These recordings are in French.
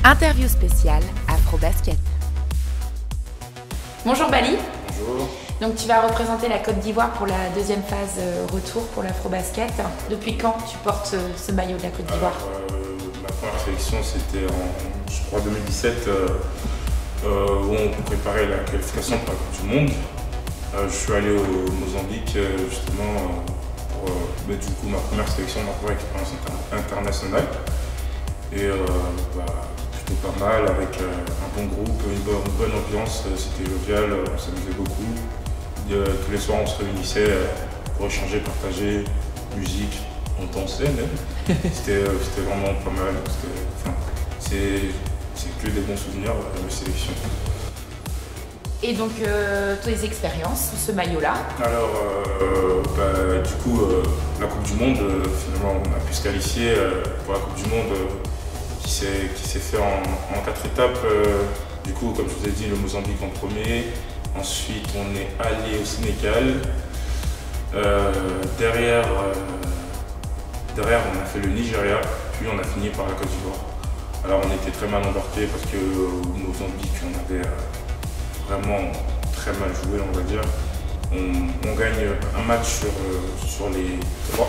Interview spéciale Afrobasket. Bonjour Bali. Bonjour. Donc tu vas représenter la Côte d'Ivoire pour la deuxième phase retour pour l'Afrobasket. Depuis quand tu portes ce maillot de la Côte d'Ivoire? Ma première sélection c'était en, je crois, 2017 où on préparait la qualification pour la Coupe du Monde. Je suis allé au Mozambique justement pour du coup ma première sélection, ma première expérience internationale. Et plutôt pas mal, avec un bon groupe, une bonne ambiance, c'était jovial, on s'amusait beaucoup. Tous les soirs on se réunissait pour échanger, partager, musique, on dansait même. C'était vraiment pas mal, c'est que des bons souvenirs de sélection. Et donc tes expériences sous ce maillot-là? Alors du coup la Coupe du Monde, finalement on a pu se qualifier pour la Coupe du Monde qui s'est fait en 4 étapes. Du coup, comme je vous ai dit, le Mozambique en premier. Ensuite, on est allé au Sénégal. Derrière, on a fait le Nigeria, puis on a fini par la Côte d'Ivoire. Alors, on était très mal embarqués parce qu'au Mozambique, on avait vraiment très mal joué, on va dire. On gagne un match sur les 3.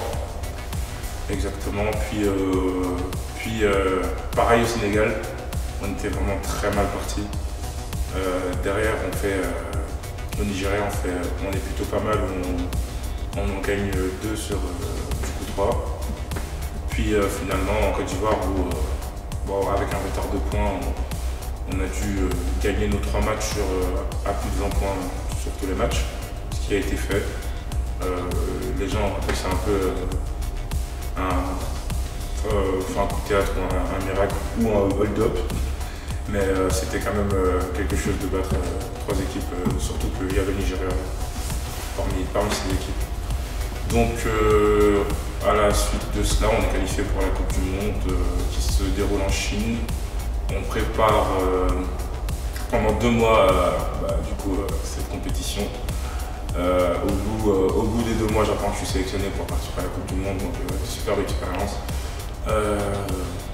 Exactement. Puis pareil au Sénégal, on était vraiment très mal parti. Derrière, au Nigeria, on est plutôt pas mal, on en gagne 2 sur du coup 3. Puis finalement, en Côte d'Ivoire, où avec un retard de points, on a dû gagner nos 3 matchs à plus de 20 points sur tous les matchs, ce qui a été fait. Les gens appellent ça un peu un coup de théâtre, un miracle ou un hold-up, mais c'était quand même quelque chose de battre 3 équipes, surtout qu'il y avait le Nigeria parmi ces équipes. Donc à la suite de cela, on est qualifié pour la Coupe du Monde qui se déroule en Chine. On prépare pendant 2 mois cette compétition. Au bout des 2 mois, j'apprends que je suis sélectionné pour participer à la Coupe du Monde, donc superbe expérience.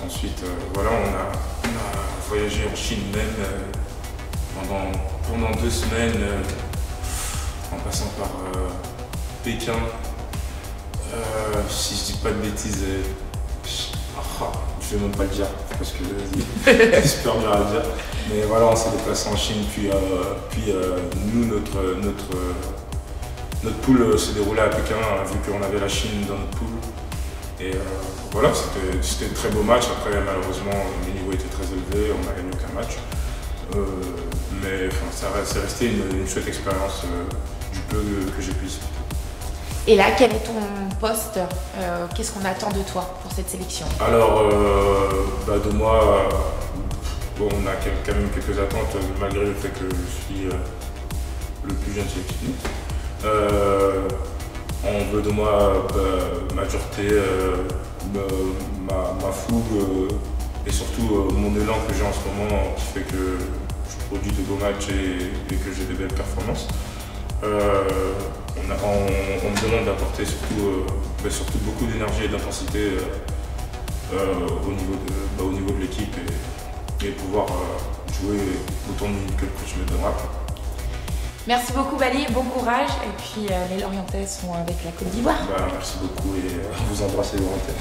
Ensuite, voilà, on a voyagé en Chine même pendant 2 semaines, en passant par Pékin. Si je dis pas de bêtises, je vais même pas le dire parce que c'est super dur à dire. Mais voilà, on s'est déplacé en Chine, puis nous, notre poule se déroulait à Pékin, vu qu'on avait la Chine dans notre poule. Et voilà, c'était un très beau match. Après, malheureusement, le niveau était très élevé, on n'a gagné aucun match. Mais c'est resté une chouette expérience du peu que j'ai pu expliquer. Et là, quel est ton poste? Qu'est-ce qu'on attend de toi pour cette sélection? Alors, de moi, on a quand même quelques attentes, malgré le fait que je suis le plus jeune sélectionné. On veut de moi ma dureté, ma fougue et surtout mon élan que j'ai en ce moment qui fait que je produis de beaux matchs et que j'ai de belles performances. On me demande d'apporter surtout beaucoup d'énergie et d'intensité au niveau de l'équipe et pouvoir jouer autant de minutes que le coach me donnera. Merci beaucoup Bali, bon courage, et puis les Lorientais sont avec la Côte d'Ivoire. Merci beaucoup et on vous embrasse les Lorientais.